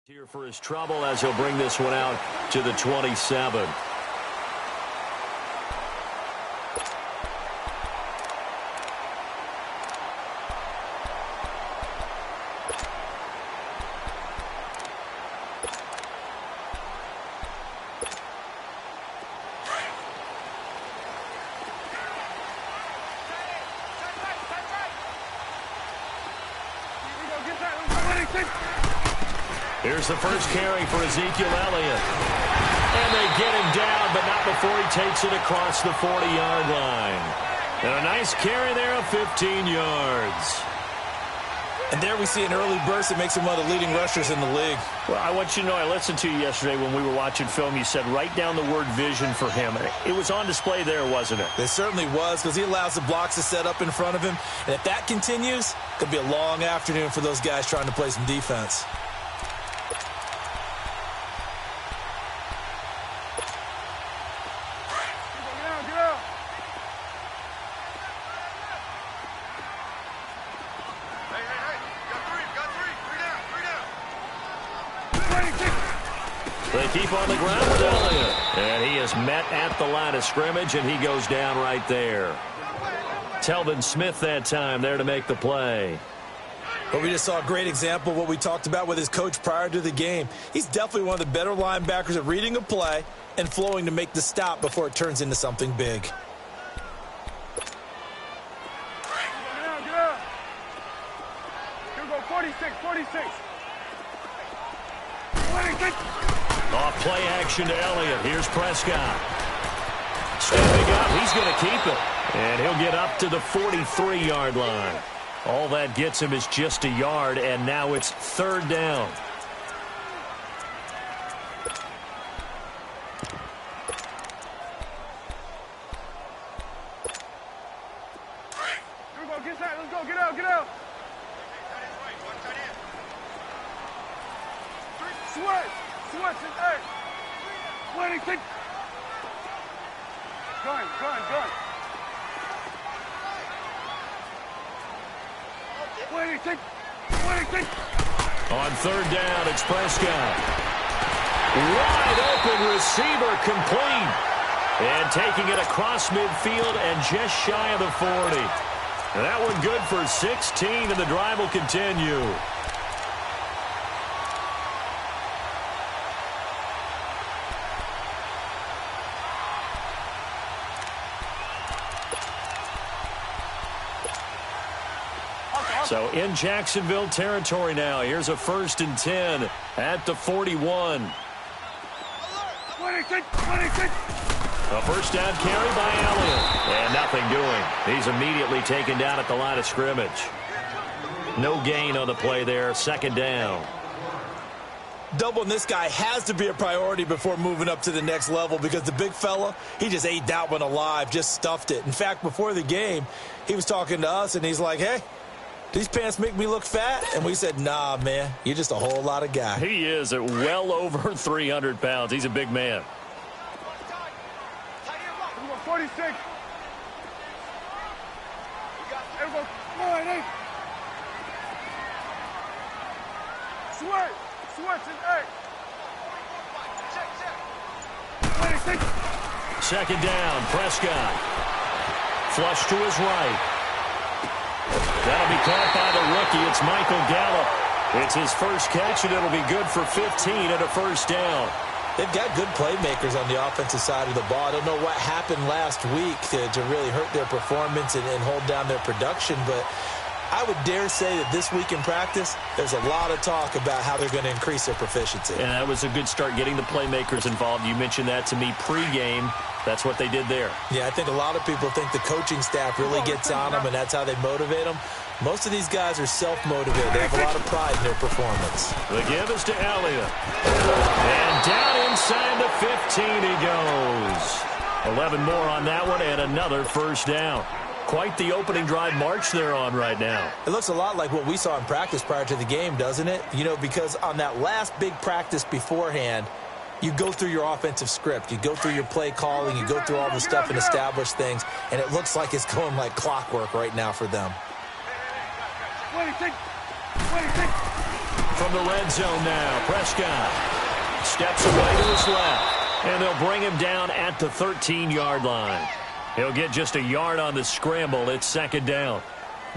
Here for his trouble as he'll bring this one out to the 27. Here's the first carry for Ezekiel Elliott. And they get him down, but not before he takes it across the 40-yard line. And a nice carry there of 15 yards. And there we see an early burst that makes him one of the leading rushers in the league. Well, I want you to know, I listened to you yesterday when we were watching film. You said write down the word vision for him. It was on display there, wasn't it? It certainly was, because he allows the blocks to set up in front of him. And if that continues, it could be a long afternoon for those guys trying to play some defense. They keep on the ground with Elliott. And he is met at the line of scrimmage, and he goes down right there. Telvin Smith that time there to make the play. But we just saw a great example of what we talked about with his coach prior to the game. He's definitely one of the better linebackers at reading a play and flowing to make the stop before it turns into something big. Here we go, 46. Off play action to Elliott. Here's Prescott. Stepping up. He's going to keep it. And he'll get up to the 43-yard line. All that gets him is just a yard, and now it's third down. Here we go, get that. Let's go, get out. Switch and eight. 26. Gun. 26. On third down, it's Prescott. Wide open receiver complete. And taking it across midfield and just shy of the 40. And that one good for 16, and the drive will continue. So in Jacksonville territory now. Here's a 1st and 10 at the 41. 26. A first down carry by Elliott. And nothing doing. He's immediately taken down at the line of scrimmage. No gain on the play there. Second down. Doubling this guy has to be a priority before moving up to the next level, because the big fella, he just ate that one alive, just stuffed it. In fact, before the game, he was talking to us, and he's like, hey, these pants make me look fat? And we said, nah, man, you're just a whole lot of guy. He is at well over 300 pounds. He's a big man. 46. Here we go. 9, 8. Switch and 8. 26. Second down, Prescott. Flush to his right. That'll be caught by the rookie. It's Michael Gallup. It's his first catch, and it'll be good for 15 and a first down. They've got good playmakers on the offensive side of the ball. I don't know what happened last week to really hurt their performance and hold down their production, but I would dare say that this week in practice, there's a lot of talk about how they're going to increase their proficiency. And that was a good start, getting the playmakers involved. You mentioned that to me pregame. That's what they did there. Yeah, I think a lot of people think the coaching staff really gets on them, and that's how they motivate them. Most of these guys are self-motivated. They have a lot of pride in their performance. The give is to Elliott. And down inside the 15 he goes. 11 more on that one, and another first down. Quite the opening drive march they're on right now. It looks a lot like what we saw in practice prior to the game, doesn't it? You know, because on that last big practice beforehand, you go through your offensive script. You go through your play calling. You go through all the stuff and establish things. And it looks like it's going like clockwork right now for them. 26. from the red zone now. Prescott steps away to his left, and they'll bring him down at the 13-yard line. He'll get just a yard on the scramble. It's second down.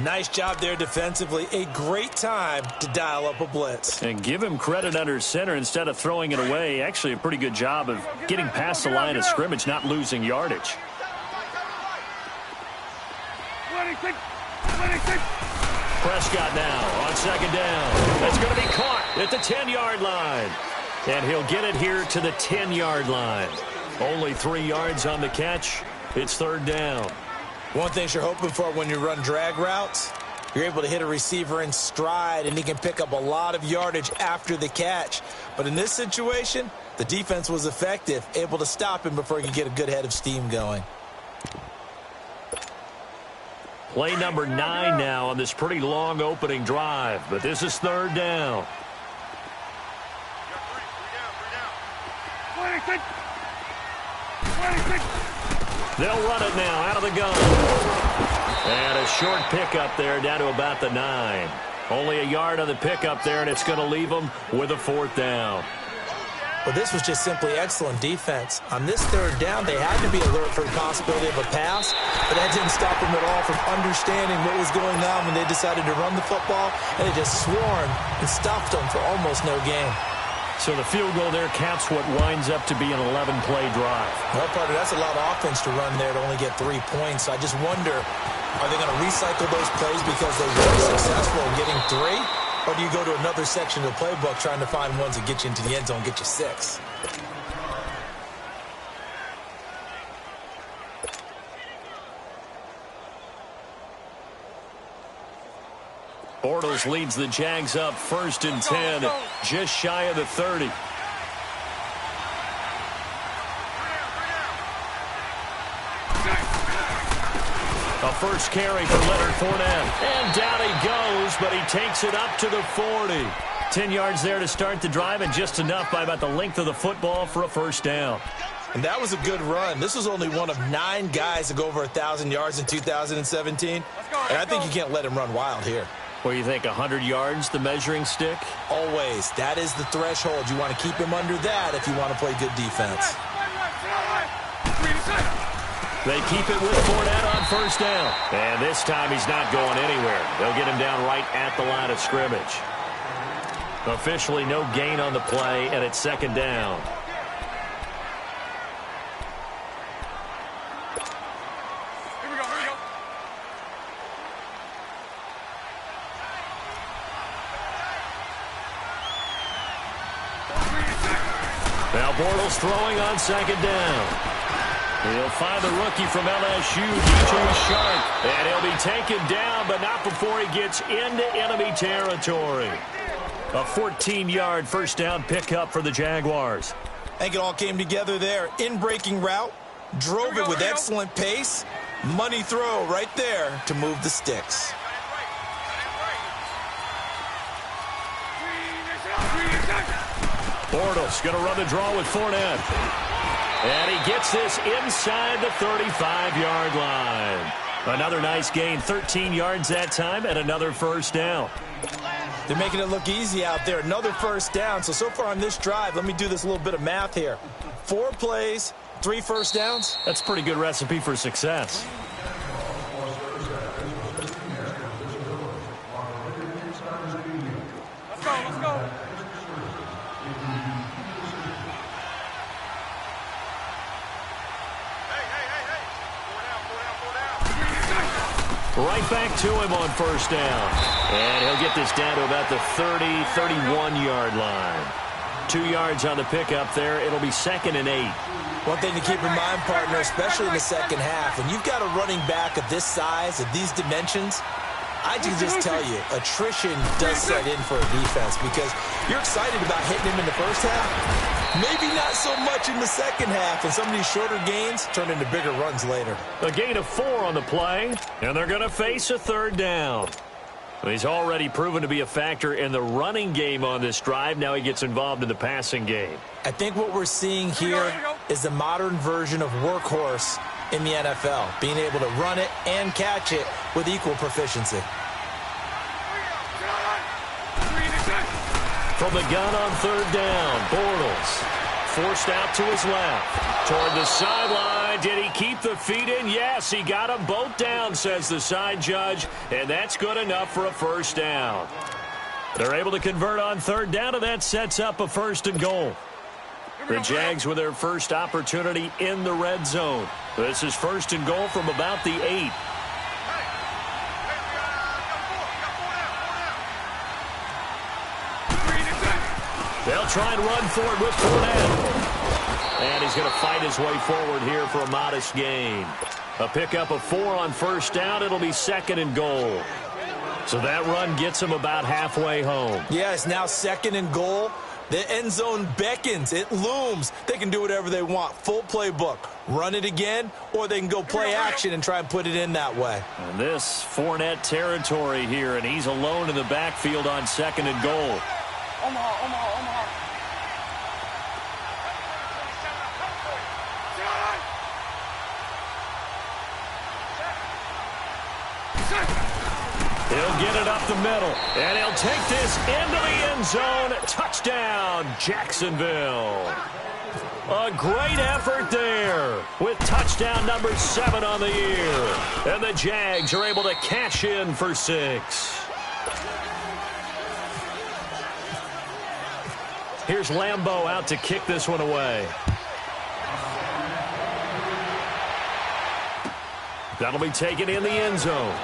Nice job there defensively. A great time to dial up a blitz. And give him credit under center instead of throwing it away. Actually, a pretty good job of getting past the line of scrimmage, not losing yardage. 26, 26. Prescott now on second down. That's going to be caught at the 10-yard line. And he'll get it here to the 10-yard line. Only 3 yards on the catch. It's third down. One thing you're hoping for when you run drag routes, you're able to hit a receiver in stride, and he can pick up a lot of yardage after the catch. But in this situation, the defense was effective, able to stop him before he could get a good head of steam going. Play number 9 now on this pretty long opening drive, but this is third down. 26, 26. They'll run it now out of the gun. And a short pickup there down to about the 9. Only a yard on the pickup there, and it's going to leave them with a fourth down. Well, this was just simply excellent defense. On this third down, they had to be alert for the possibility of a pass, but that didn't stop them at all from understanding what was going on when they decided to run the football, and they just swarmed and stopped them for almost no gain. So the field goal there caps what winds up to be an 11-play drive. Well, partner, that's a lot of offense to run there to only get 3 points. So I just wonder, are they going to recycle those plays because they were successful in getting 3? Or do you go to another section of the playbook trying to find ones that get you into the end zone and get you 6? Bortles leads the Jags up first and 10, just shy of the 30. A first carry for Leonard Fournette. And down he goes, but he takes it up to the 40. 10 yards there to start the drive, and just enough by about the length of the football for a first down. And that was a good run. This was only one of 9 guys to go over 1,000 yards in 2017. And I think you can't let him run wild here. What do you think, 100 yards, the measuring stick? Always. That is the threshold. You want to keep him under that if you want to play good defense. They keep it with Fournette on first down. And this time he's not going anywhere. They'll get him down right at the line of scrimmage. Officially no gain on the play, and it's second down. Now Bortles throwing on second down. He'll find the rookie from LSU, DJ Shark. And he'll be taken down, but not before he gets into enemy territory. A 14-yard first down pickup for the Jaguars. I think it all came together there. In-breaking route, drove it with excellent pace. Money throw right there to move the sticks. Bortles going to run the draw with Fournette. And he gets this inside the 35-yard line. Another nice gain, 13 yards that time, and another first down. They're making it look easy out there. Another first down. So far on this drive, let me do this little bit of math here. 4 plays, 3 first downs. That's a pretty good recipe for success. Let's go, let's go. Right back to him on first down. And he'll get this down to about the 30, 31-yard line. 2 yards on the pickup there. It'll be second and 8. One thing to keep in mind, partner, especially in the second half, when you've got a running back of this size, of these dimensions, I can just tell you, attrition does set in for a defense because you're excited about hitting him in the first half. Maybe not so much in the second half, and some of these shorter gains turn into bigger runs later. A gain of 4 on the play, and they're going to face a third down. He's already proven to be a factor in the running game on this drive. Now he gets involved in the passing game. I think what we're seeing here is the modern version of workhorse in the NFL, being able to run it and catch it with equal proficiency. From the gun on third down, Bortles forced out to his left. Toward the sideline. Did he keep the feet in? Yes, he got them both down, says the side judge. And that's good enough for a first down. They're able to convert on third down, and that sets up a 1st and goal. The Jags with their first opportunity in the red zone. This is 1st and goal from about the 8. They'll try and run forward with Fournette. And he's going to fight his way forward here for a modest gain. A pickup of 4 on first down. It'll be 2nd and goal. So that run gets him about halfway home. Yeah, it's now 2nd and goal. The end zone beckons. It looms. They can do whatever they want. Full playbook. Run it again, or they can go play action and try and put it in that way. And this Fournette territory here, and he's alone in the backfield on 2nd and goal. Omaha. He'll get it up the middle, and he'll take this into the end zone. Touchdown, Jacksonville. A great effort there with touchdown number 7 on the year. And the Jags are able to cash in for 6. Here's Lambeau out to kick this one away. That'll be taken in the end zone.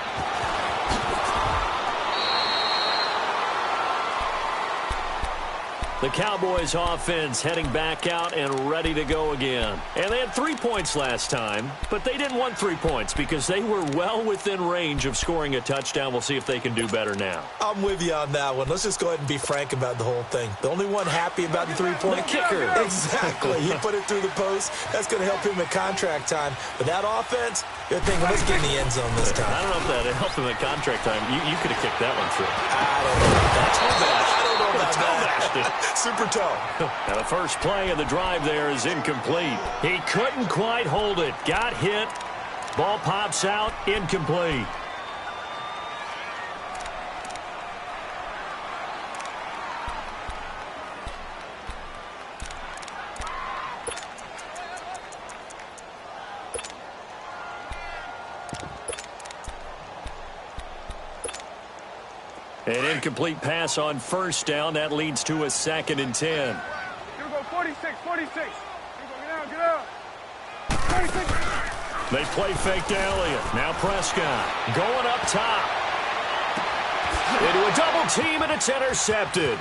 The Cowboys offense heading back out and ready to go again. And they had 3 points last time, but they didn't want 3 points because they were well within range of scoring a touchdown. We'll see if they can do better now. I'm with you on that one. Let's just go ahead and be frank about the whole thing. The only one happy about the 3-point kicker. Exactly. He put it through the post. That's going to help him at contract time. But that offense, they're thinking, let's get in the end zone this time. I don't know if that helped him at contract time. You could have kicked that one through. I don't know about that. Toe-bashed. I don't know about Toe-bashed that. it. Super toe. Now the first play of the drive there is incomplete. He couldn't quite hold it. Got hit. Ball pops out. Incomplete. An incomplete pass on first down. That leads to a 2nd and 10. Here we go, 46. Here we go, get out. 46. They play fake to Elliott. Now Prescott going up top. Into a double team, and it's intercepted.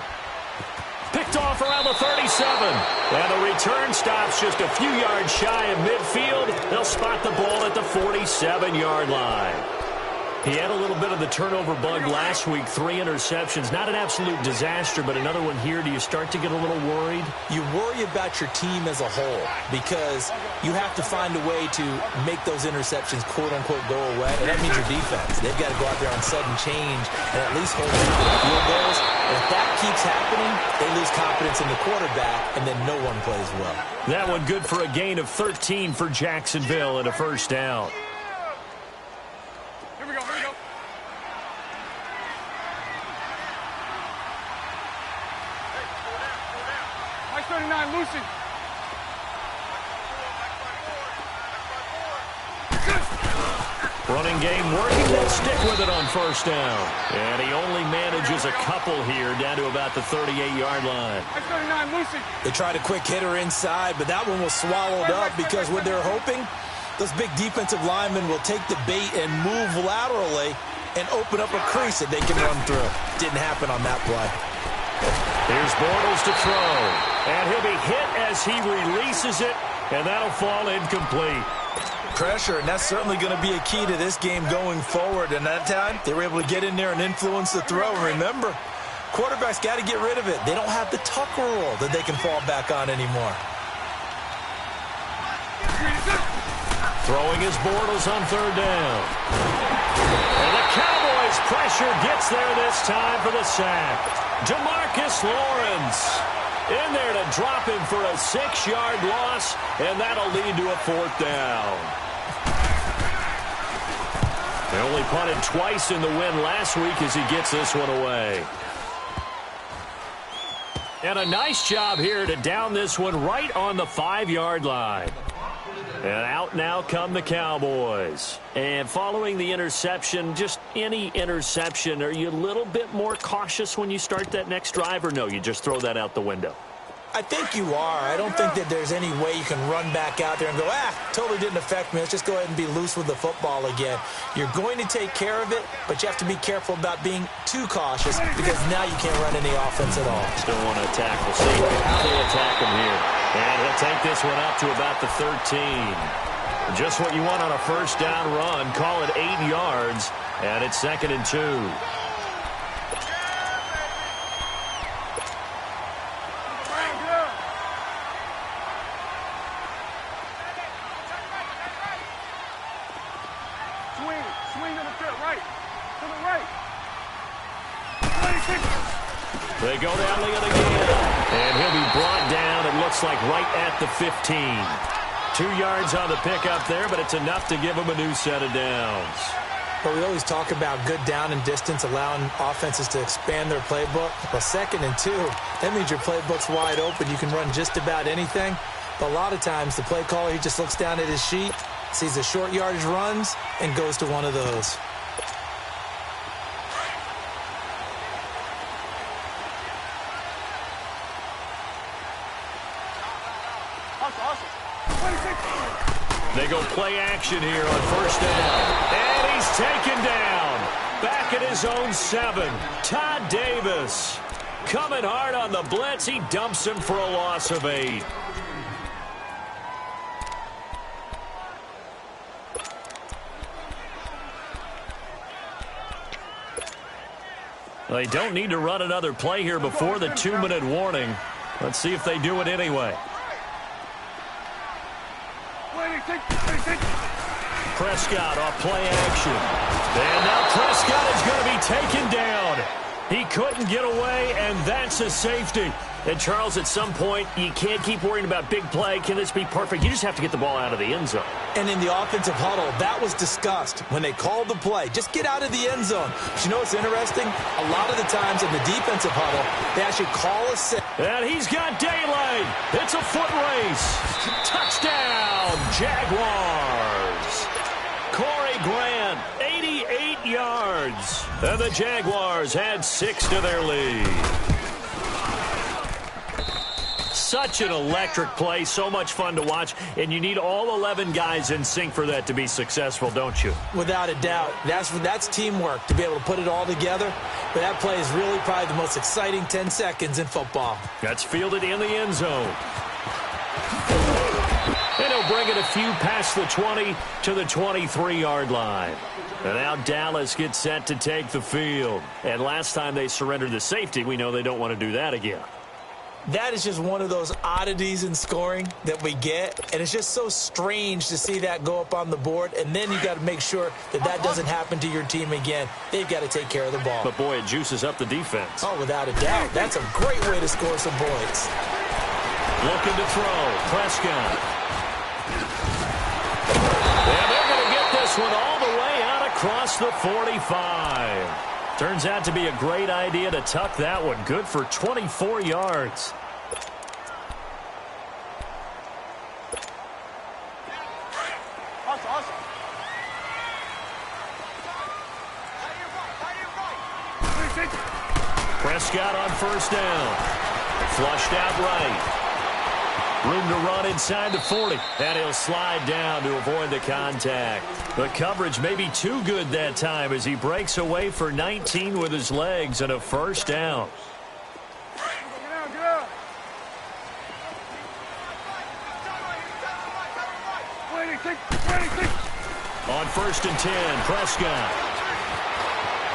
Picked off around the 37. And the return stops just a few yards shy of midfield. They'll spot the ball at the 47-yard line. He had a little bit of the turnover bug last week, 3 interceptions. Not an absolute disaster, but another one here. Do you start to get a little worried? You worry about your team as a whole because you have to find a way to make those interceptions, quote-unquote, go away. And that means your defense. They've got to go out there on sudden change and at least hold them to the field goals. And if that keeps happening, they lose confidence in the quarterback, and then no one plays well. That one good for a gain of 13 for Jacksonville and a first down. Here we go. Mike 39, Lucy. Running game working. They'll stick with it on first down. And he only manages a couple here down to about the 38-yard line. Mike 39, Lucy. They tried a quick hitter inside, but that one was swallowed up because what they're hoping, those big defensive linemen will take the bait and move laterally and open up a crease that they can run through. Didn't happen on that play. Here's Bortles to throw. And he'll be hit as he releases it, and that'll fall incomplete. Pressure, and that's certainly going to be a key to this game going forward. And that time, they were able to get in there and influence the throw. And remember, quarterbacks got to get rid of it. They don't have the tuck rule that they can fall back on anymore. Throwing his Bortles on third down. And the Cowboys' pressure gets there this time for the sack. Demarcus Lawrence in there to drop him for a 6-yard loss, and that'll lead to a 4th down. They only punted twice in the win last week as he gets this one away. And a nice job here to down this one right on the 5-yard line. And out now come the Cowboys. And following the interception, just any interception, are you a little bit more cautious when you start that next drive, or no, you just throw that out the window? I think you are. I don't think that there's any way you can run back out there and go, totally didn't affect me. Let's just go ahead and be loose with the football again. You're going to take care of it, but you have to be careful about being too cautious because now you can't run any offense at all. Still want to tackle safety. How do they attack him here? And he'll take this one up to about the 13. Just what you want on a first down run. Call it 8 yards, and it's 2nd and 2. They go down Leon again, and he'll be brought down, it looks like, right at the 15. 2 yards on the pickup there, but it's enough to give him a new set of downs. But we always talk about good down and distance, allowing offenses to expand their playbook. Well, 2nd and 2, that means your playbook's wide open. You can run just about anything. But a lot of times, the play caller, he just looks down at his sheet, sees the short yardage runs, and goes to one of those. They go play action here on first down. And he's taken down. Back at his own 7. Todd Davis coming hard on the blitz. He dumps him for a loss of 8. They don't need to run another play here before the 2-minute warning. Let's see if they do it anyway. Prescott off play action. And now Prescott is going to be taken down. He couldn't get away, and that's a safety. And, Charles, at some point, you can't keep worrying about big play. Can this be perfect? You just have to get the ball out of the end zone. And in the offensive huddle, that was discussed when they called the play. Just get out of the end zone. But you know what's interesting? A lot of the times in the defensive huddle, they actually call a set. And he's got daylight. It's a foot race. Touchdown, Jaguars. Corey Grant, 88 yards. And the Jaguars had 6 to their lead. Such an electric play, so much fun to watch, and you need all 11 guys in sync for that to be successful, don't you? Without a doubt. That's teamwork, to be able to put it all together. But that play is really probably the most exciting 10 seconds in football. That's fielded in the end zone. And he'll bring it a few past the 20 to the 23-yard line. And now Dallas gets set to take the field. And last time they surrendered the safety, we know they don't want to do that again. That is just one of those oddities in scoring that we get, and it's just so strange to see that go up on the board, and then you got to make sure that that doesn't happen to your team again. They've got to take care of the ball. But, boy, it juices up the defense. Oh, without a doubt. That's a great way to score some points. Looking to throw. Prescott. And they're going to get this one all the way out across the 45. Turns out to be a great idea to tuck that one. Good for 24 yards. Prescott on first down. Flushed out right. Room to run inside the 40. And he'll slide down to avoid the contact. The coverage may be too good that time as he breaks away for 19 with his legs and a first down. On first and 10, Prescott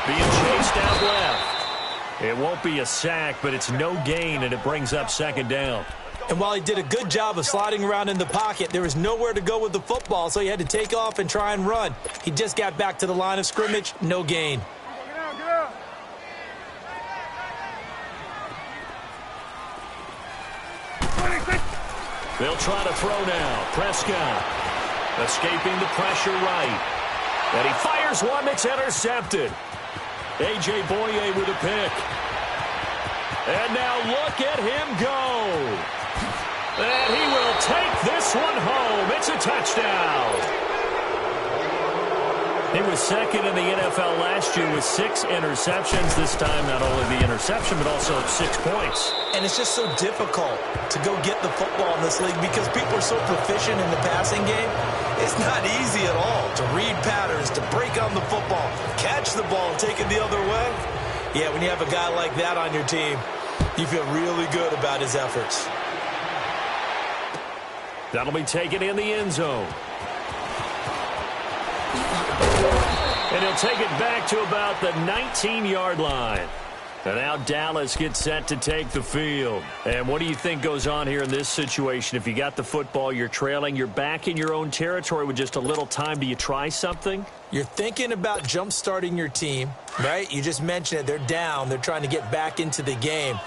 being chased out left. It won't be a sack, but it's no gain, and it brings up second down. And while he did a good job of sliding around in the pocket, there was nowhere to go with the football, so he had to take off and try and run. He just got back to the line of scrimmage, no gain. They'll try to throw now. Prescott escaping the pressure right. And he fires one that's intercepted. A.J. Boye with a pick. And now look at him go. And he will take this one home. It's a touchdown. He was second in the NFL last year with 6 interceptions. This time, not only the interception, but also 6 points. And it's just so difficult to go get the football in this league because people are so proficient in the passing game. It's not easy at all to read patterns, to break on the football, catch the ball, and take it the other way. Yeah, when you have a guy like that on your team, you feel really good about his efforts. That'll be taken in the end zone. And he'll take it back to about the 19-yard line. And now Dallas gets set to take the field. And what do you think goes on here in this situation? If you got the football, you're trailing, you're back in your own territory with just a little time. Do you try something? You're thinking about jump-starting your team, right? You just mentioned it. They're down. They're trying to get back into the game.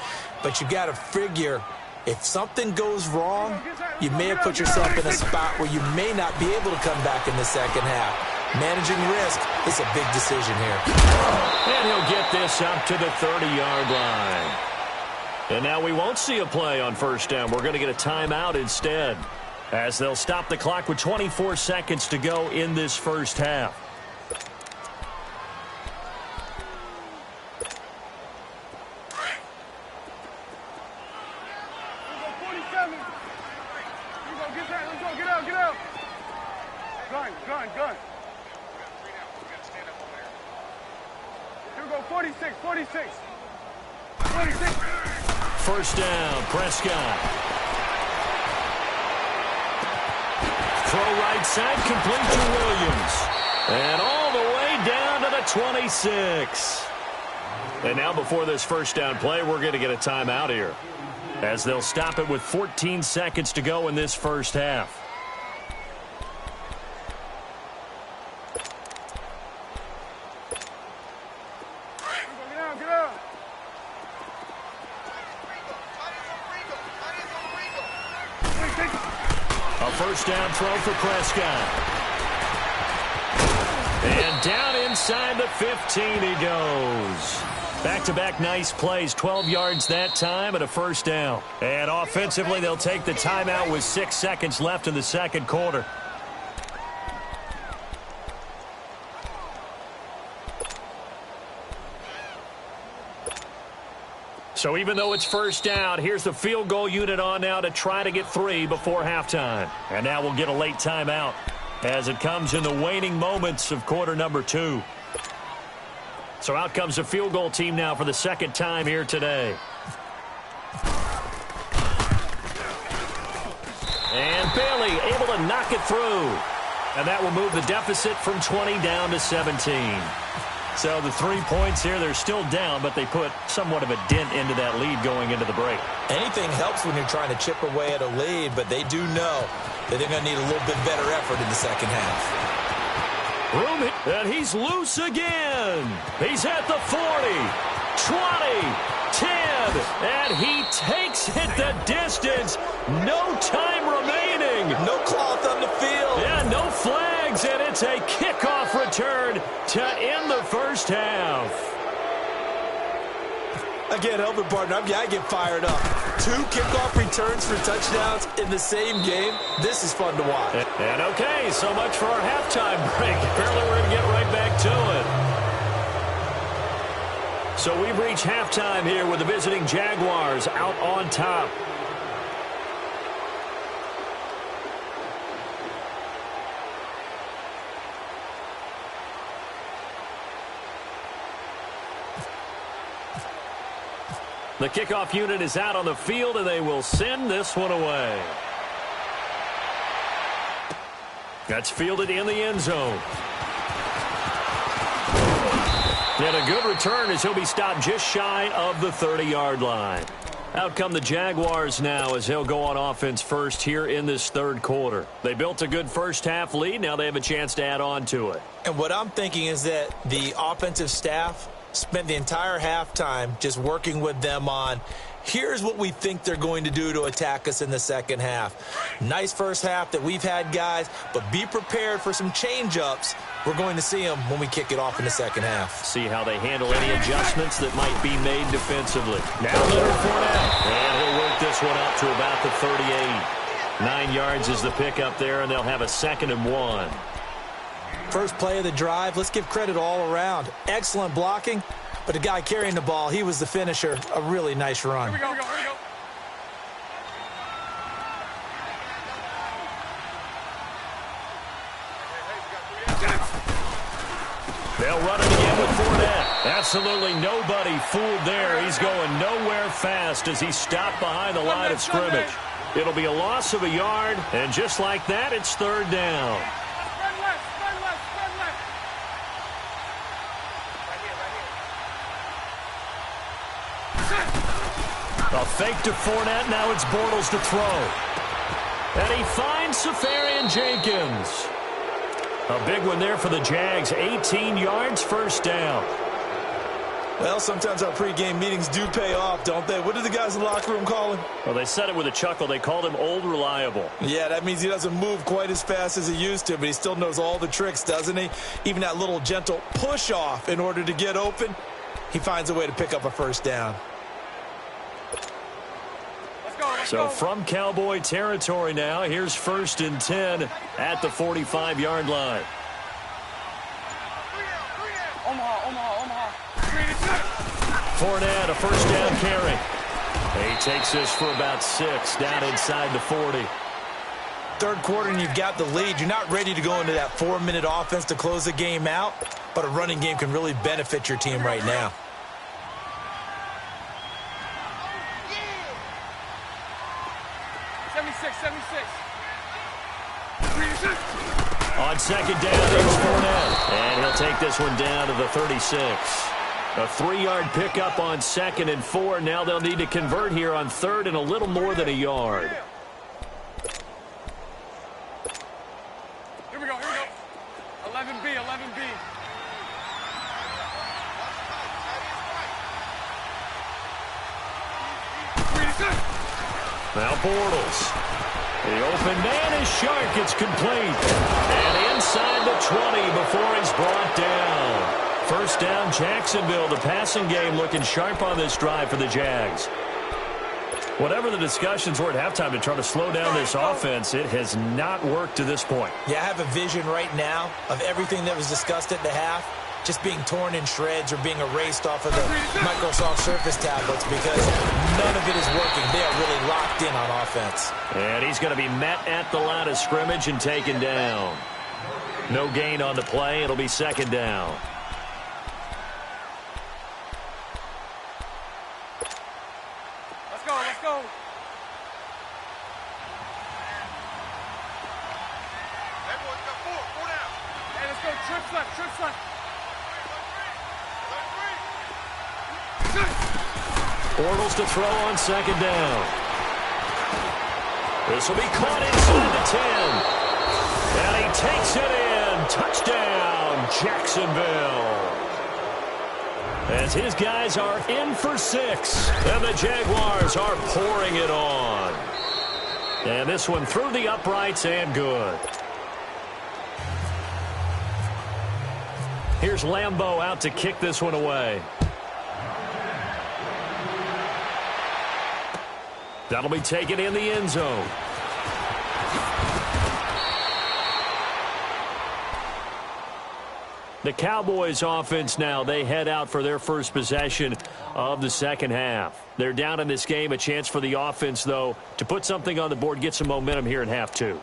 But you got to figure, if something goes wrong, you may have put yourself in a spot where you may not be able to come back in the second half. Managing risk is a big decision here. And he'll get this up to the 30-yard line. And now we won't see a play on first down. We're going to get a timeout instead, as they'll stop the clock with 24 seconds to go in this first half. Gun. 46. First down, Prescott. Throw right side, complete to Williams. And all the way down to the 26. And now before this first down play, we're going to get a timeout here, as they'll stop it with 14 seconds to go in this first half. First down throw for Prescott. And down inside the 15 he goes. Back-to-back nice plays, 12 yards that time and a first down. And offensively, they'll take the timeout with 6 seconds left in the second quarter. So even though it's first down, here's the field goal unit on now to try to get 3 before halftime. And now we'll get a late timeout as it comes in the waning moments of quarter number 2. So out comes the field goal team now for the second time here today. And Bailey able to knock it through. And that will move the deficit from 20 down to 17. So the 3 points here, they're still down, but they put somewhat of a dent into that lead going into the break. Anything helps when you're trying to chip away at a lead, but they do know that they're going to need a little bit better effort in the second half. Room hit, and he's loose again. He's at the 40, 20, 10, and he takes it the distance. No time remaining. No cloth on the field. Yeah, no flags, and it's a kickoff return to end the first half. Again, helping partner, I get fired up. 2 kickoff returns for touchdowns in the same game. This is fun to watch. And okay, so much for our halftime break. Apparently we're going to get right back to it. So we've reached halftime here with the visiting Jaguars out on top. The kickoff unit is out on the field, and they will send this one away. That's fielded in the end zone. And a good return as he'll be stopped just shy of the 30-yard line. Out come the Jaguars now as they'll go on offense first here in this third quarter. They built a good first-half lead. Now they have a chance to add on to it. And what I'm thinking is that the offensive staff spent the entire halftime just working with them on, here's what we think they're going to do to attack us in the second half. Nice first half that we've had, guys, but be prepared for some change-ups. We're going to see them when we kick it off in the second half. See how they handle any adjustments that might be made defensively. Now Leonard Fournette, and he'll work this one out to about the 38. 9 yards is the pickup there, and they'll have a 2nd and 1. First play of the drive, let's give credit all around. Excellent blocking, but the guy carrying the ball, he was the finisher. A really nice run. Here we go, here we go. They'll run it again with Fournette. Absolutely nobody fooled there. He's going nowhere fast as he stopped behind the line of scrimmage. It'll be a loss of a yard, and just like that, it's 3rd down. Spread left, spread left, spread left. A fake to Fournette. Now it's Bortles to throw. And he finds Safarian Jenkins. A big one there for the Jags. 18 yards, 1st down. Well, sometimes our pregame meetings do pay off, don't they? What do the guys in the locker room call him? Well, they said it with a chuckle. They called him Old Reliable. Yeah, that means he doesn't move quite as fast as he used to, but he still knows all the tricks, doesn't he? Even that little gentle push-off in order to get open, he finds a way to pick up a 1st down. So from Cowboy territory now, here's 1st and 10 at the 45-yard line. Omaha. Fournette, a 1st down carry. He takes this for about 6 down inside the 40. 3rd quarter and you've got the lead. You're not ready to go into that 4-minute offense to close the game out, but a running game can really benefit your team right now. On 2nd down, here's Fournette. And he'll take this one down to the 36. A 3-yard pickup on 2nd and 4. Now they'll need to convert here on 3rd and a little more than a yard. Here we go. 11B. Now Bortles. The open man is sharp. It's complete. And inside the 20 before he's brought down. 1st down, Jacksonville. The passing game looking sharp on this drive for the Jags. Whatever the discussions were at halftime to try to slow down this offense, it has not worked to this point. Yeah, I have a vision right now of everything that was discussed at the half just being torn in shreds or being erased off of the Microsoft Surface tablets because none of it is working. They are really locked in on offense. And he's going to be met at the line of scrimmage and taken down. No gain on the play. It'll be 2nd down. Let's go. Everyone's got 4 down. Hey, let's go. Trips left. Bortles to throw on 2nd down. This will be caught inside the 10. And he takes it in. Touchdown, Jacksonville. As his guys are in for 6. And the Jaguars are pouring it on. And this one through the uprights and good. Here's Lambeau out to kick this one away. That'll be taken in the end zone. The Cowboys offense now, they head out for their first possession of the second half. They're down in this game. A chance for the offense, though, to put something on the board, get some momentum here in half 2.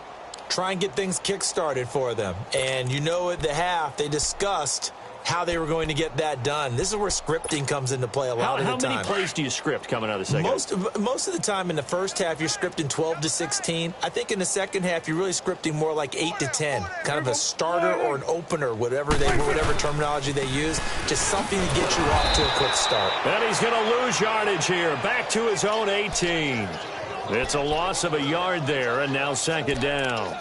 Try and get things kick-started for them. And you know at the half, they discussed how they were going to get that done. This is where scripting comes into play a lot of the time. How many plays do you script coming out of the second half? Most of the time in the first half, you're scripting 12 to 16. I think in the second half, you're really scripting more like 8 to 10. Kind of a starter or an opener, whatever terminology they use. Just something to get you off to a quick start. And he's going to lose yardage here. Back to his own 18. It's a loss of a yard there, and now 2nd down.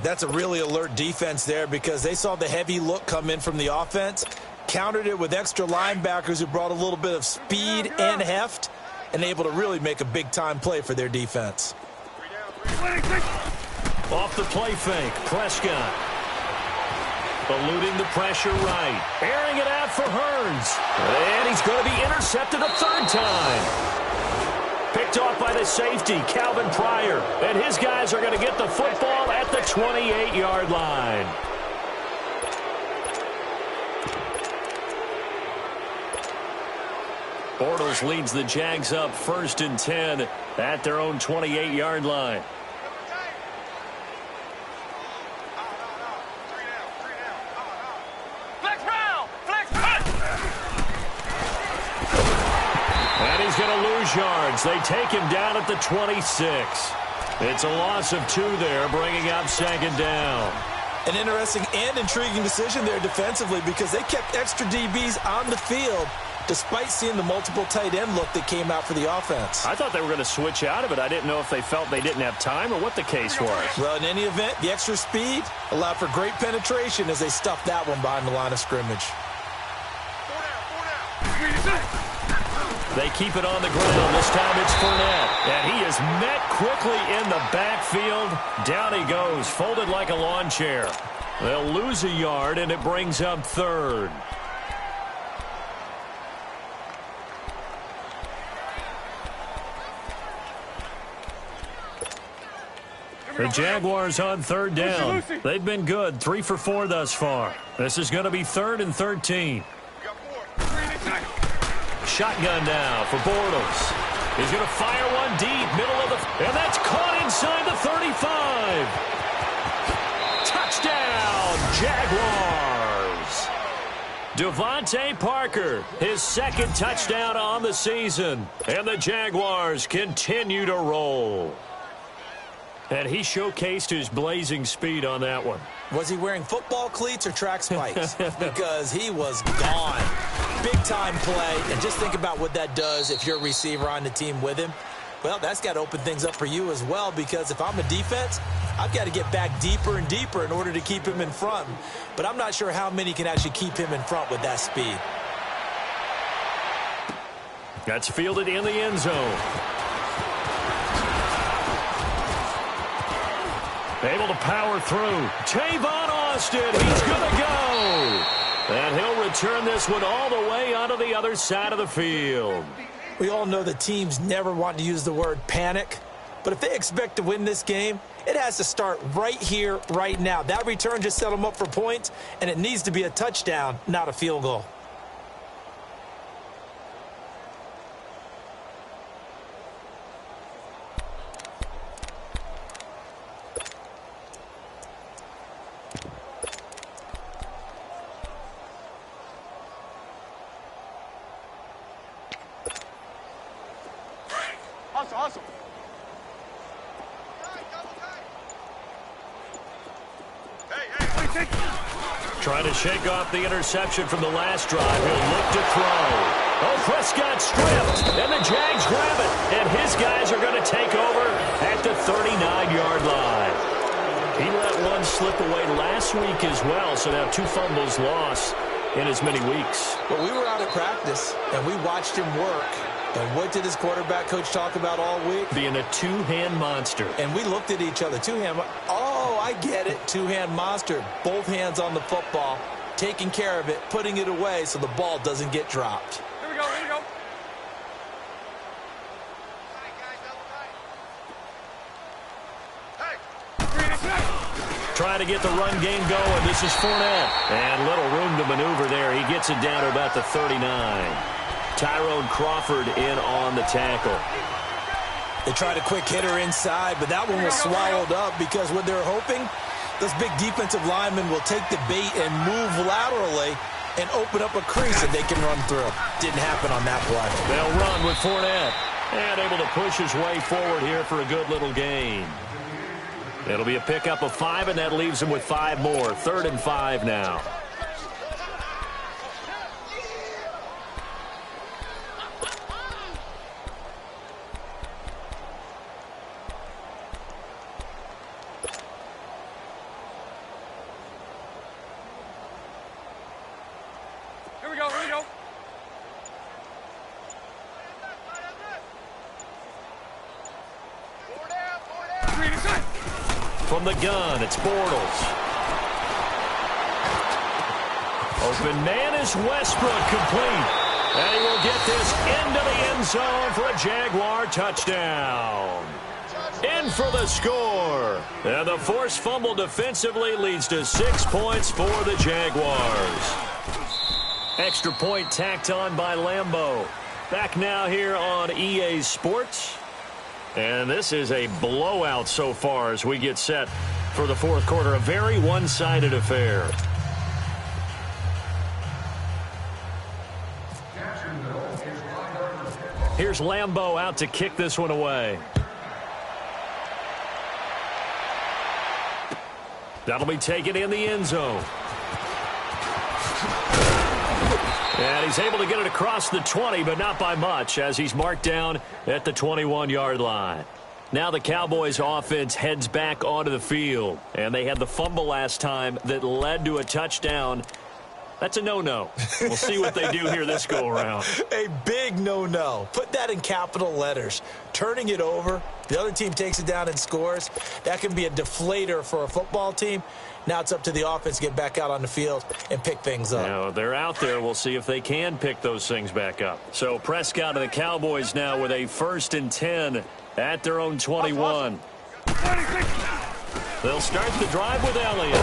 That's a really alert defense there because they saw the heavy look come in from the offense, Countered it with extra linebackers who brought a little bit of speed and heft and able to really make a big-time play for their defense. Off the play fake, Prescott. Eluding the pressure right. Airing it out for Hearns. And he's going to be intercepted a third time. Picked off by the safety, Calvin Pryor. And his guys are going to get the football at the 28-yard line. Bortles leads the Jags up 1st and 10 at their own 28-yard line. And he's going to lose yards. They take him down at the 26. It's a loss of 2 there, bringing up 2nd down. An interesting and intriguing decision there defensively because they kept extra DBs on the field despite seeing the multiple tight end look that came out for the offense. I thought they were going to switch out of it. I didn't know if they felt they didn't have time or what the case was. Well, in any event, the extra speed allowed for great penetration as they stuffed that one behind the line of scrimmage. They keep it on the ground. This time it's Fournette. And he is met quickly in the backfield. Down he goes, folded like a lawn chair. They'll lose a yard, and it brings up 3rd. The Jaguars on 3rd down. They've been good, 3 for 4 thus far. This is going to be 3rd and 13. Shotgun now for Bortles. He's going to fire one deep, middle of the... And that's caught inside the 35. Touchdown, Jaguars. Devontae Parker, his 2nd touchdown on the season. And the Jaguars continue to roll. And he showcased his blazing speed on that one. Was he wearing football cleats or track spikes? Because he was gone. Big-time play, and just think about what that does if you're a receiver on the team with him. Well, that's got to open things up for you as well, because if I'm a defense, I've got to get back deeper and deeper in order to keep him in front. But I'm not sure how many can actually keep him in front with that speed. That's fielded in the end zone. Able to power through. Tavon Austin, he's going to go. And he'll return this one all the way onto the other side of the field. We all know that teams never want to use the word panic. But if they expect to win this game, it has to start right here, right now. That return just set them up for points, and it needs to be a touchdown, not a field goal. Awesome. Trying to shake off the interception from the last drive. He'll look to throw. Oh, Prescott stripped, and the Jags grab it. And his guys are going to take over at the 39-yard line. He let one slip away last week as well, so now 2 fumbles lost in as many weeks. Well, we were out of practice, and we watched him work. And what did his quarterback coach talk about all week? Being a 2-hand monster. And we looked at each other. 2-hand. Oh, I get it. 2-hand monster. Both hands on the football, taking care of it, putting it away so the ball doesn't get dropped. Here we go. Trying to get the run game going. This is Fournette. And little room to maneuver there. He gets it down to about the 39. Tyrone Crawford in on the tackle. They tried a quick hitter inside, but that one was swallowed up because what they're hoping, those big defensive linemen will take the bait and move laterally and open up a crease that they can run through. Didn't happen on that play. They'll run with Fournette. And able to push his way forward here for a good little gain. It'll be a pickup of 5, and that leaves him with 5 more. 3rd and 5 now. the gun. It's Bortles. Open man is Westbrook, complete. And he will get this into the end zone for a Jaguar touchdown. In for the score. And the forced fumble defensively leads to 6 points for the Jaguars. Extra point tacked on by Lambeau. Back now here on EA Sports. And this is a blowout so far as we get set for the fourth quarter. A very one-sided affair. Here's Lambeau out to kick this one away. That'll be taken in the end zone. And he's able to get it across the 20, but not by much, as he's marked down at the 21-yard line. Now the Cowboys offense heads back onto the field, and they had the fumble last time that led to a touchdown. That's a no-no. We'll see what they do here this go-around. A big no-no. Put that in capital letters. Turning it over, the other team takes it down and scores. That can be a deflator for a football team. Now it's up to the offense to get back out on the field and pick things up. Now, they're out there. We'll see if they can pick those things back up. So Prescott and the Cowboys now with a 1st and 10 at their own 21. They'll start the drive with Elliott.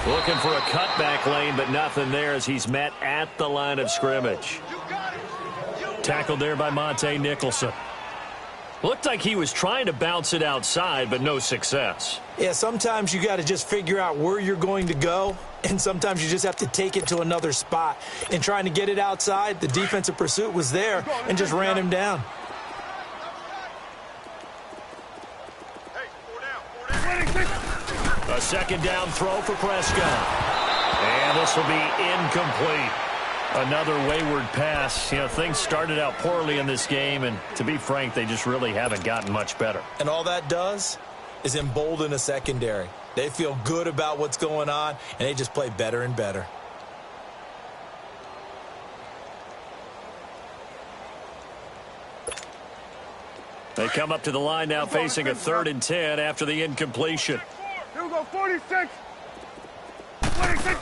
Looking for a cutback lane, but nothing there as he's met at the line of scrimmage. Tackled there by Monte Nicholson. Looked like he was trying to bounce it outside, but no success. Yeah, sometimes you got to just figure out where you're going to go, and sometimes you just have to take it to another spot. In trying to get it outside, the defensive pursuit was there and just ran him down. A 2nd down throw for Prescott. And this will be incomplete. Another wayward pass. You know, things started out poorly in this game, and to be frank, they just really haven't gotten much better. And all that does is embolden a secondary. They feel good about what's going on, and they just play better and better. They come up to the line now facing a 3rd and 10 after the incompletion. Here we go, 46. 46.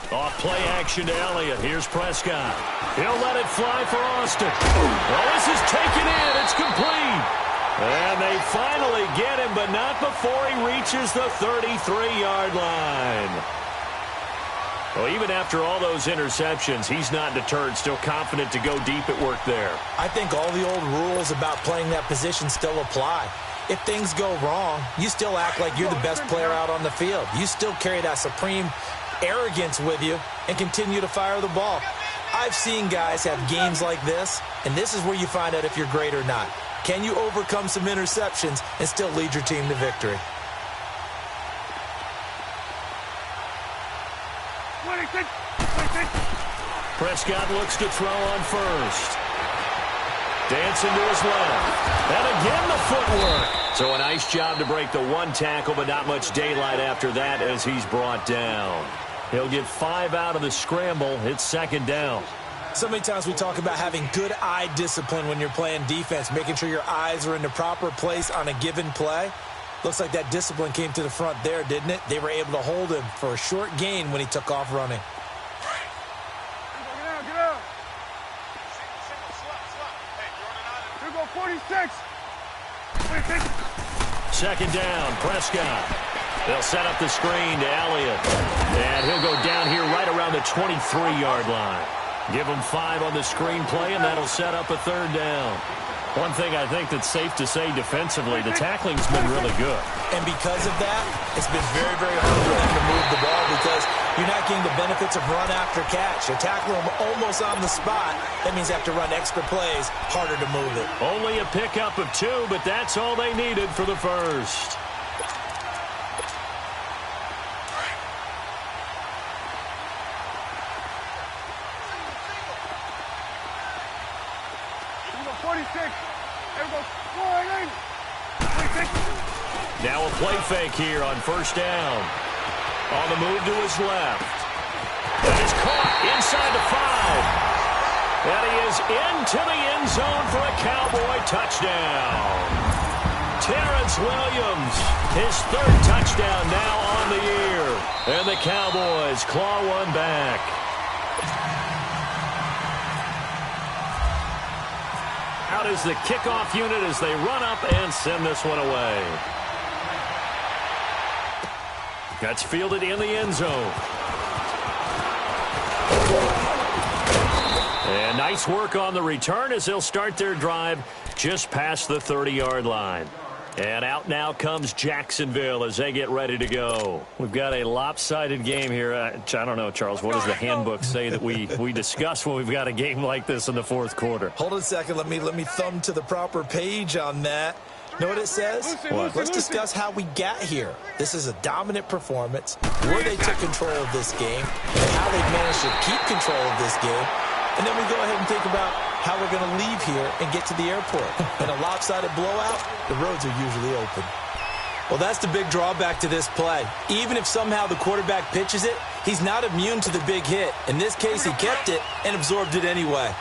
Off play action to Elliott. Here's Prescott. He'll let it fly for Austin. Well, this is taken in. It's complete. And they finally get him, but not before he reaches the 33-yard line. Well, even after all those interceptions, he's not deterred, still confident to go deep at work there. I think all the old rules about playing that position still apply. If things go wrong, you still act like you're the best player out on the field. You still carry that supreme arrogance with you and continue to fire the ball. I've seen guys have games like this, and this is where you find out if you're great or not. Can you overcome some interceptions and still lead your team to victory? 26. Prescott looks to throw on first. Dancing to his left. And again the footwork. So a nice job to break the one tackle, but not much daylight after that as he's brought down. He'll get 5 out of the scramble. It's 2nd down. So many times we talk about having good eye discipline when you're playing defense, making sure your eyes are in the proper place on a given play. Looks like that discipline came to the front there, didn't it? They were able to hold him for a short gain when he took off running. Get out. Here we go, 46. 26. 2nd down, Prescott. They'll set up the screen to Elliott. And he'll go down here right around the 23-yard line. Give him 5 on the screen play, and that'll set up a 3rd down. One thing I think that's safe to say defensively, the tackling's been really good. And because of that, it's been very, very hard for them to move the ball because you're not getting the benefits of run after catch. You're tackling them almost on the spot. That means they have to run extra plays, harder to move it. Only a pickup of 2, but that's all they needed for the first. Now a play fake here on 1st down. On the move to his left. And he's caught inside the 5. And he is into the end zone for a Cowboy touchdown. Terrence Williams, his third touchdown now on the year. And the Cowboys claw one back. Out is the kickoff unit as they run up and send this one away. That's fielded in the end zone. And nice work on the return as they'll start their drive just past the 30-yard line. And out now comes Jacksonville as they get ready to go. We've got a lopsided game here. I don't know, Charles, what does the handbook say that we discuss when we've got a game like this in the fourth quarter? Hold on a second. Let me thumb to the proper page on that. Know what it says? What? Let's discuss how we got here. This is a dominant performance, where they took control of this game, and how they've managed to keep control of this game. And then we go ahead and think about how we're going to leave here and get to the airport. In a lopsided blowout, the roads are usually open. Well, that's the big drawback to this play. Even if somehow the quarterback pitches it, he's not immune to the big hit. In this case, he kept it and absorbed it anyway.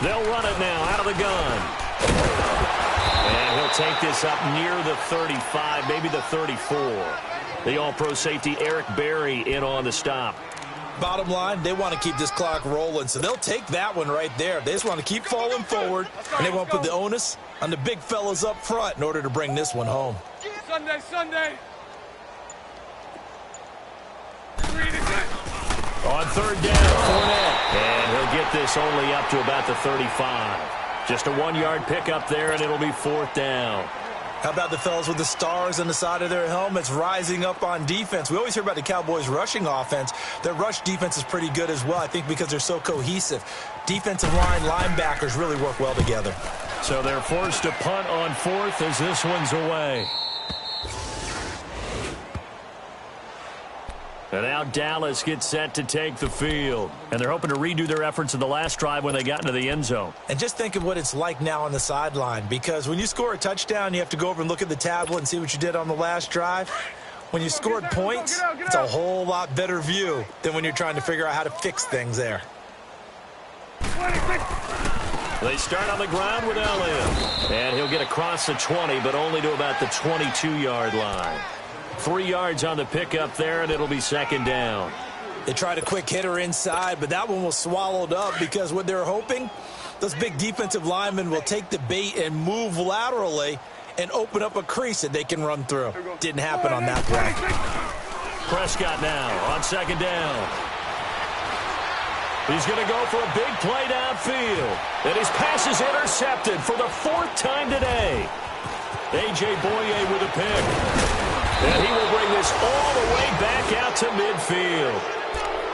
They'll run it now out of the gun. And he'll take this up near the 35, maybe the 34. The all-pro safety Eric Berry in on the stop. Bottom line, they want to keep this clock rolling, so they'll take that one right there. They just want to keep falling forward, and they want to put the onus on the big fellas up front in order to bring this one home. Sunday. On third down, Fournette. And he'll get this only up to about the 35. Just a 1-yard pickup there, and it'll be fourth down. How about the fellas with the stars on the side of their helmets rising up on defense? We always hear about the Cowboys' rushing offense. Their rush defense is pretty good as well, I think, because they're so cohesive. Defensive line, linebackers really work well together. So they're forced to punt on fourth as this one's away. And now Dallas gets set to take the field. And they're hoping to redo their efforts in the last drive when they got into the end zone. And just think of what it's like now on the sideline, because when you score a touchdown, you have to go over and look at the tablet and see what you did on the last drive. When you scored points, it's a whole lot better view than when you're trying to figure out how to fix things there. They start on the ground with Elliott. And he'll get across the 20, but only to about the 22-yard line. 3 yards on the pickup there, and it'll be second down. They tried a quick hitter inside, but that one was swallowed up because what they're hoping, those big defensive linemen will take the bait and move laterally and open up a crease that they can run through. Didn't happen on that play. Prescott now on second down. He's going to go for a big play downfield. And his pass is intercepted for the 4th time today. A.J. Boye with a pick. And he will bring this all the way back out to midfield.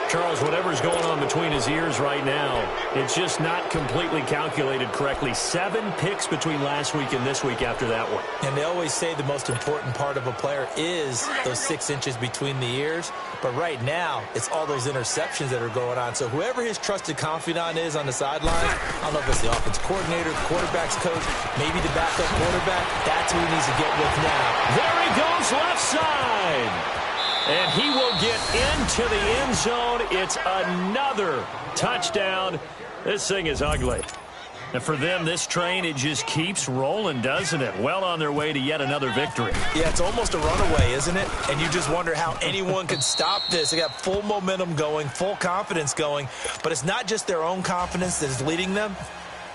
Charles, whatever's going on between his ears right now, it's just not completely calculated correctly. 7 picks between last week and this week after that one. And they always say the most important part of a player is those 6 inches between the ears. But right now, it's all those interceptions that are going on. So whoever his trusted confidant is on the sidelines, I don't know if it's the offense coordinator, the quarterback's coach, maybe the backup quarterback, that's who he needs to get with now. There he goes left side. And he will get into the end zone. It's another touchdown. This thing is ugly. And for them, this train, it just keeps rolling, doesn't it? Well on their way to yet another victory. Yeah, it's almost a runaway, isn't it? And you just wonder how anyone could stop this. They got full momentum going, full confidence going. But it's not just their own confidence that is leading them.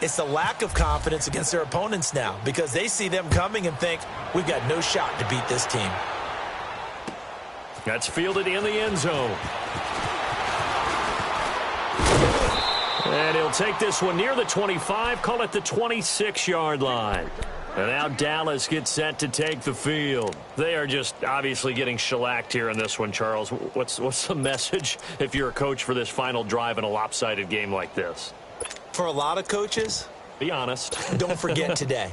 It's the lack of confidence against their opponents now, because they see them coming and think, we've got no shot to beat this team. That's fielded in the end zone. And he'll take this one near the 25, call it the 26-yard line. And now Dallas gets set to take the field. They are just obviously getting shellacked here in this one, Charles. What's the message if you're a coach for this final drive in a lopsided game like this? For a lot of coaches, be honest. Don't forget today.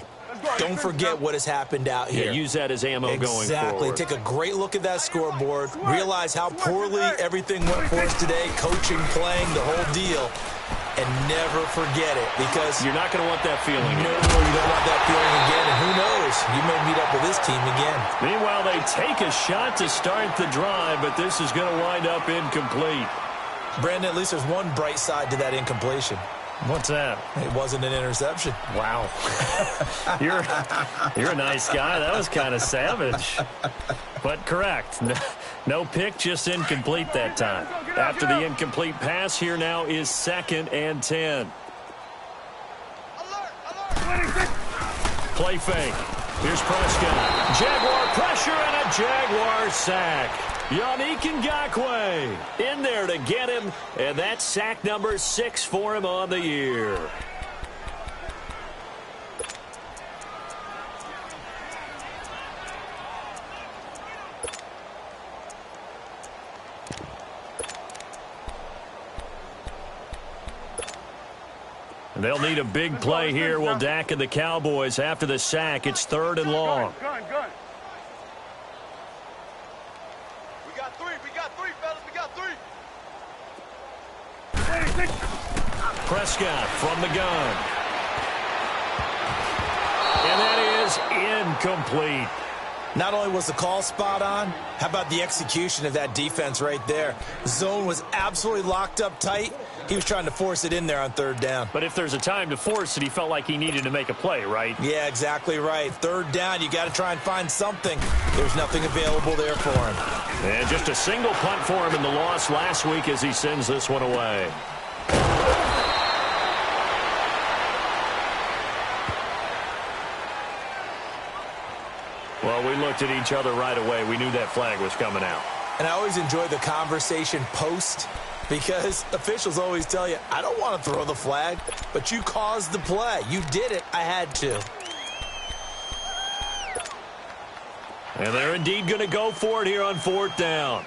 Don't forget what has happened out here. Yeah, use that as ammo going forward. Exactly. Take a great look at that scoreboard. Realize how poorly everything went for us today. Coaching, playing, the whole deal. And never forget it, because you're not going to want that feeling. No, you don't want that feeling again. And who knows? You may meet up with this team again. Meanwhile, they take a shot to start the drive, but this is going to wind up incomplete. Brandon, at least there's one bright side to that incompletion. What's that? It wasn't an interception. Wow. You're a nice guy. That was kind of savage. But correct. No pick, just incomplete that time. After the incomplete pass, here now is 2nd and 10. Play fake. Here's Prescott. Jaguar pressure and a Jaguar sack. Yannick Ngakoue in there to get him, and that's sack number 6 for him on the year. And they'll need a big play here. Will Dak and the Cowboys after the sack. It's 3rd and long. Good. We got three, fellas. We got three. Prescott from the gun. And that is incomplete. Not only was the call spot on, how about the execution of that defense right there? Zone was absolutely locked up tight. He was trying to force it in there on 3rd down. But if there's a time to force it, he felt like he needed to make a play, right? Yeah, exactly right. 3rd down, you got to try and find something. There's nothing available there for him. And just a single punt for him in the loss last week as he sends this one away. Well, we looked at each other right away. We knew that flag was coming out. And I always enjoy the conversation post, because officials always tell you, I don't want to throw the flag, but you caused the play. You did it. I had to. And they're indeed going to go for it here on 4th down.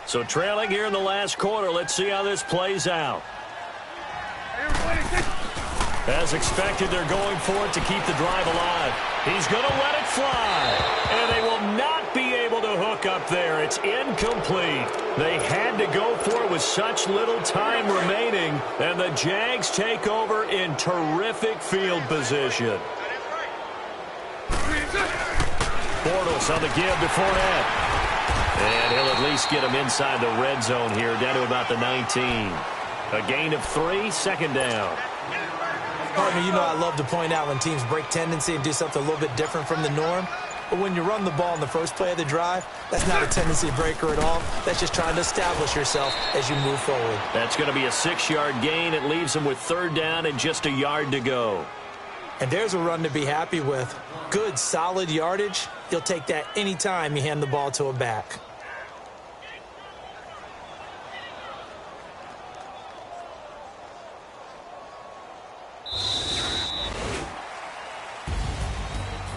So trailing here in the last quarter. Let's see how this plays out. As expected, they're going for it to keep the drive alive. He's going to let it fly. And they will not be able to hook up there. It's incomplete. They had to go for it with such little time remaining. And the Jags take over in terrific field position. Bortles on the give to Fournette. And he'll at least get him inside the red zone here, down to about the 19. A gain of 3, 2nd down. Partner, you know I love to point out when teams break tendency and do something a little bit different from the norm. But when you run the ball in the first play of the drive, that's not a tendency breaker at all. That's just trying to establish yourself as you move forward. That's going to be a 6-yard gain. It leaves them with 3rd down and just a yard to go. And there's a run to be happy with. Good, solid yardage. You'll take that anytime you hand the ball to a back.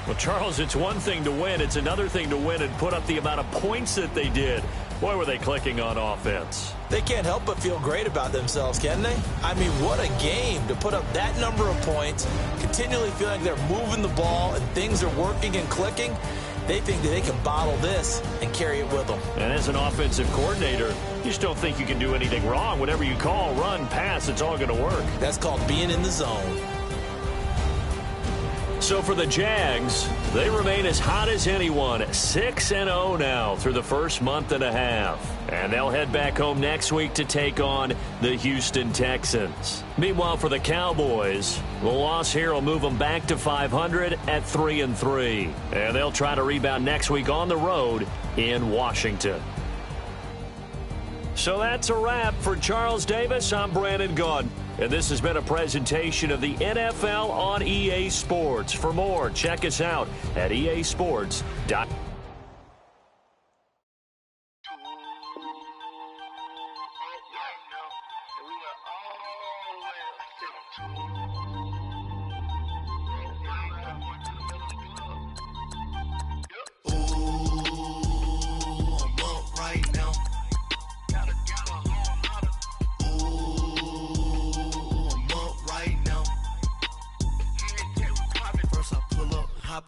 Well, Charles, it's one thing to win. It's another thing to win and put up the amount of points that they did. Boy, were they clicking on offense. They can't help but feel great about themselves, can they? I mean, what a game to put up that number of points, continually feeling like they're moving the ball and things are working and clicking. They think that they can bottle this and carry it with them. And as an offensive coordinator, you just don't think you can do anything wrong. Whatever you call, run, pass, it's all going to work. That's called being in the zone. So for the Jags, they remain as hot as anyone, 6-0 now through the first month and a half. And they'll head back home next week to take on the Houston Texans. Meanwhile, for the Cowboys, the loss here will move them back to 500 at 3-3. And they'll try to rebound next week on the road in Washington. So that's a wrap. For Charles Davis, I'm Brandon Gaudin. And this has been a presentation of the NFL on EA Sports. For more, check us out at easports.com.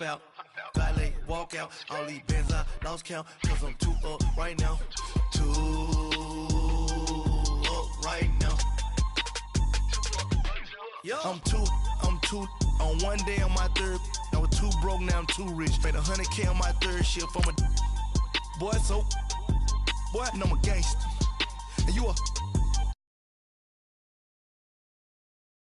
Out, valet, walk out, all these bands I lost count, cause I'm too up right now, too up right now. I'm too, on one day on my third, I was too broke, now I'm too rich, made 100K on my third shift from a boy, so, boy, and I'm a gangster, and you a